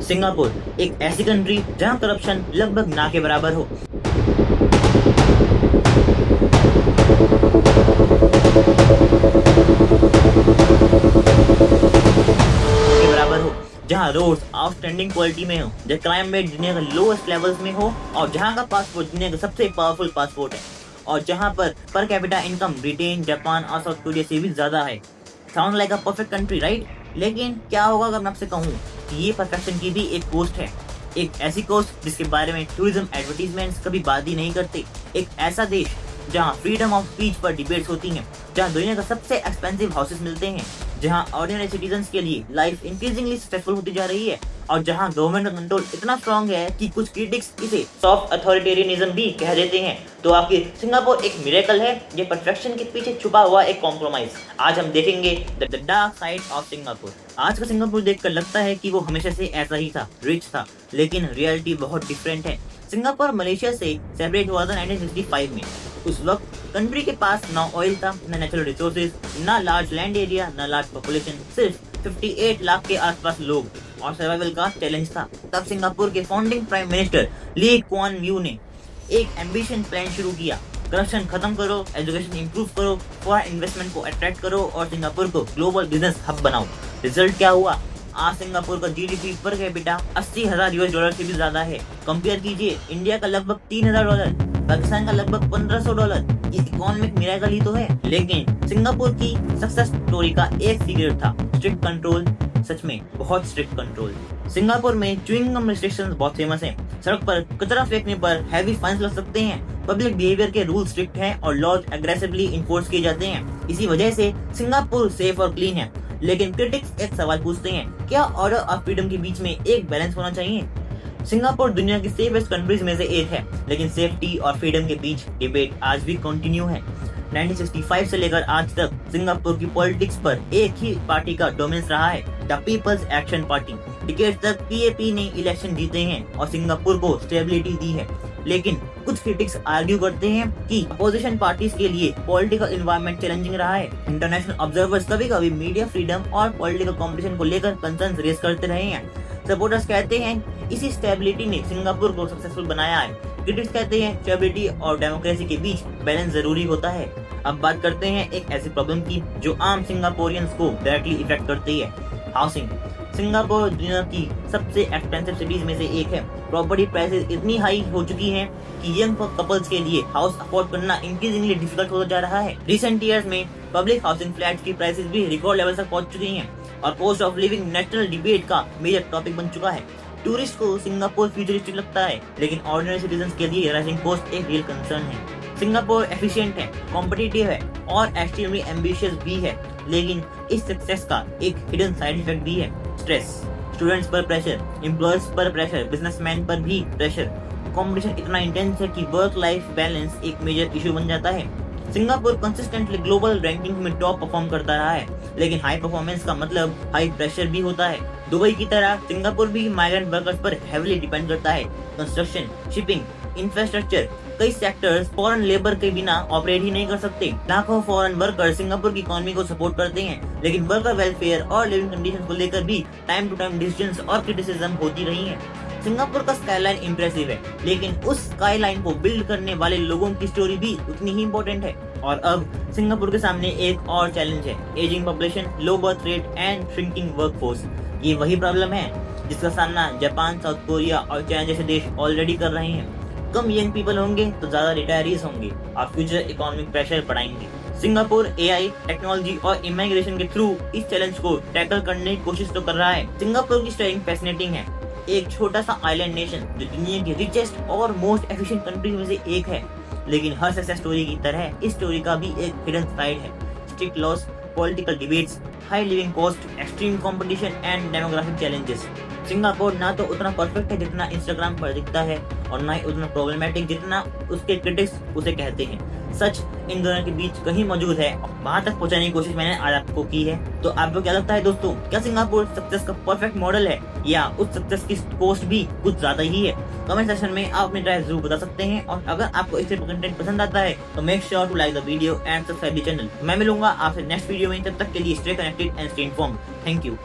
Singapore एक ऐसी country जहां करप्शन लगभग ना के बराबर हो, जहां रोड्स आउटस्टैंडिंग क्वालिटी में हो, जहां क्राइम रेट दुनिया के लोएस्ट लेवल्स में हो और जहां का पासपोर्ट दुनिया का सबसे पावरफुल पासपोर्ट है और जहां per capita income Britain, Japan और साउथ कोरिया से भी ज्यादा है। Sound like a perfect country, right? लेकिन क्या होगा अगर मैं आपसे कहूँ कि ये परफेक्शन की भी एक कोस्ट है, एक ऐसी कोस्ट जिसके बारे में टूरिज्म एडवर्टीजमेंट्स कभी बात ही नहीं करते, एक ऐसा देश जहां फ्रीडम ऑफ स्पीच पर डिबेट्स होती हैं, जहां दुनिया का सबसे एक्सपेंसिव हाउसेस मिलते हैं, जहां ऑर्डिनरी सिटीजन्स के लिए लाइफ इंक्रीजिंगली सक्सेसफुल होती जा रही है और जहां गवर्नमेंट का कंट्रोल इतना स्ट्रांग है कि कुछ क्रिटिक्स इसे सॉफ्ट अथॉरिटेरियनिज्म भी कह देते हैं। तो आपकी सिंगापुर एक मिरेकल है, ये परफेक्शन के पीछे छुपा हुआ एक कॉम्प्रोमाइज। आज हम देखेंगे the dark side of Singapore. आज का सिंगापुर देखकर लगता है कि वो हमेशा से ऐसा ही था, रिच था, लेकिन रियलिटी बहुत डिफरेंट है। सिंगापुर मलेशिया से सेपरेट हुआ था 1965 में। उस वक्त कंट्री के पास ना ऑयल था, ना नेचुरल रिसोर्सेज, ना लार्ज लैंड एरिया, ना लार्ज पॉपुलेशन, सिर्फ 58 लाख के आसपास लोग और सर्वाइवल का चैलेंज था। तब सिंगापुर के founding prime minister Lee Kuan Yew ने एक एम्बिशन प्लान शुरू किया। करप्शन खत्म करो, एजुकेशन इंप्रूव करो, फॉरेन इन्वेस्टमेंट को अट्रैक्ट करो और सिंगापुर को ग्लोबल बिजनेस हब बनाओ। रिजल्ट क्या हुआ? आज सिंगापुर का जीडीपी पर कैपिटा $80,000 से भी ज्यादा है। कंपेयर कीजिए, इंडिया का लगभग $3,000, पाकिस्तान का लगभग $1,500। ये इकोनॉमिक मिरेकल ही तो है। लेकिन सिंगापुर की सक्सेस स्टोरी का एक सीक्रेट था, स्ट्रिक्ट कंट्रोल। सच में बहुत स्ट्रिक्ट कंट्रोल। सिंगापुर में च्युइंग गम रिस्ट्रिक्शंस बहुत फेमस हैं। सड़क पर कचरा फेंकने पर हैवी फाइन लग सकते हैं। पब्लिक बिहेवियर के रूल स्ट्रिक्ट हैं और लॉज एग्रेसिवली इन्फोर्स किए जाते हैं। इसी वजह से सिंगापुर सेफ और क्लीन है। लेकिन क्रिटिक्स एक सवाल पूछते हैं, क्या ऑर्डर और फ्रीडम के बीच में एक बैलेंस होना चाहिए? सिंगापुर दुनिया की सेफेस्ट कंट्रीज में से एक है, लेकिन सेफ्टी और फ्रीडम के बीच डिबेट आज भी कंटिन्यू है। 1965 से लेकर आज तक सिंगापुर की पॉलिटिक्स पर एक ही पार्टी का डोमिनेंस रहा है, the People's Action Party. Decade तक पीएपी ने इलेक्शन जीते हैं और सिंगापुर को स्टेबिलिटी दी है। लेकिन कुछ क्रिटिक्स आर्ग्यू करते हैं कि अपोजिशन पार्टीज के लिए पॉलिटिकल एनवायरनमेंट चैलेंजिंग रहा है। इंटरनेशनल ऑब्जर्वर्स कभी कभी मीडिया फ्रीडम और पॉलिटिकल कंपटीशन को लेकर कंसर्न्स रेज करते रहे हैं। सपोर्टर्स कहते हैं इसी स्टेबिलिटी ने सिंगापुर को सक्सेसफुल बनाया है। क्रिटिक्स कहते हैं स्टेबिलिटी और डेमोक्रेसी के बीच बैलेंस जरूरी होता है। अब बात करते हैं एक ऐसी प्रॉब्लम की जो आम सिंगापुरियंस को डायरेक्टली इफेक्ट करती है, हाउसिंग। सिंगापुर दुनिया की सबसे एक्सपेंसिव सिटीज में से एक है। प्रॉपर्टी प्राइसेस इतनी हाई हो चुकी हैं कि यंग कपल्स के लिए हाउस अफोर्ड करना इंक्रीजिंगली डिफिकल्ट होता जा रहा है। रिसेंट ईयर्स में पब्लिक हाउसिंग फ्लैट्स की प्राइसेस भी रिकॉर्ड लेवल तक पहुंच चुकी हैं और cost of living national debate का मेजर टॉपिक बन चुका है। टूरिस्ट को सिंगापुर फ्यूचरिस्टिक लगता है, लेकिन ऑर्डिनरी सिटीजंस के लिए राइजिंग कॉस्ट एक रियल कंसर्न है। सिंगापुर एफिशिएंट है, कॉम्पिटिटिव है और एक्सट्रीमली एम्बिशियस भी है, लेकिन इस सक्सेस का एक हिडन साइड इफेक्ट भी है, स्ट्रेस। स्टूडेंट्स पर प्रेशर, एम्प्लॉयर्स पर प्रेशर, बिजनेसमैन पर भी प्रेशर। कंपटीशन इतना इंटेंस है कि वर्क लाइफ बैलेंस एक मेजर इशू बन जाता है। सिंगापुर कंसिस्टेंटली ग्लोबल रैंकिंग में टॉप परफॉर्म करता रहा है, लेकिन हाई परफॉर्मेंस का मतलब हाई प्रेशर भी होता है। दुबई की तरह सिंगापुर भी माइग्रेंट वर्कर्स पर हेवीली डिपेंड करता है। कंस्ट्रक्शन, शिपिंग, इंफ्रास्ट्रक्चर, कई सेक्टर्स फॉरेन लेबर के बिना ऑपरेट ही नहीं कर सकते। लाखों फॉरेन वर्कर सिंगापुर की इकोनॉमी को सपोर्ट करते हैं, लेकिन वर्कर वेलफेयर और लिविंग कंडीशंस को लेकर भी टाइम टू टाइम डिसीजंस और क्रिटिसिज्म होती रही है। सिंगापुर का स्काईलाइन इंप्रेसिव है, लेकिन उस स्काईलाइन को बिल्ड करने वाले लोगों की स्टोरी भी उतनी ही इम्पोर्टेंट है। और अब सिंगापुर के सामने एक और चैलेंज है, ageing population, low birth rate and shrinking workforce. ये वही प्रॉब्लम है जिसका सामना जापान, साउथ कोरिया और चाइना जैसे देश ऑलरेडी कर रहे हैं। कम यंग पीपल होंगे तो ज्यादा रिटायरीज होंगे और फ्यूचर इकोनॉमिक प्रेशर बढ़ाएंगे। सिंगापुर एआई, टेक्नोलॉजी और इमिग्रेशन के थ्रू इस चैलेंज को टैकल करने की कोशिश तो कर रहा है। सिंगापुर की स्टोरी फैसिनेटिंग है, एक छोटा सा आइलैंड नेशन जो दुनिया की रिचेस्ट और मोस्ट एफिशिएंट कंट्री में से एक है। लेकिन हर सक्सेस स्टोरी की तरह इस स्टोरी का भी एक हिडन साइड है, strict loss, political debates, high living cost, extreme competition and demographic challenges. Singapore ना तो उतना परफेक्ट है जितना इंस्टाग्राम पर दिखता है और ना ही उतना प्रॉब्लमेटिक जितना उसके क्रिटिक्स उसे कहते हैं। सच इन दोनों के बीच कहीं मौजूद है, वहां तक पहुंचाने की कोशिश मैंने आज आपको की है। तो आपको क्या लगता है दोस्तों, क्या सिंगापुर सक्सेस का परफेक्ट मॉडल है या उस सक्सेस की कॉस्ट भी कुछ ज्यादा ही है? कमेंट सेक्शन में आप अपनी राय जरूर बता सकते हैं और अगर आपको इस टाइप का कंटेंट पसंद आता है तो make sure to like the video and subscribe the channel. मैं मिलूंगा आपसे नेक्स्ट वीडियो में, तब तक के लिए stay connected and stay informed. Thank you.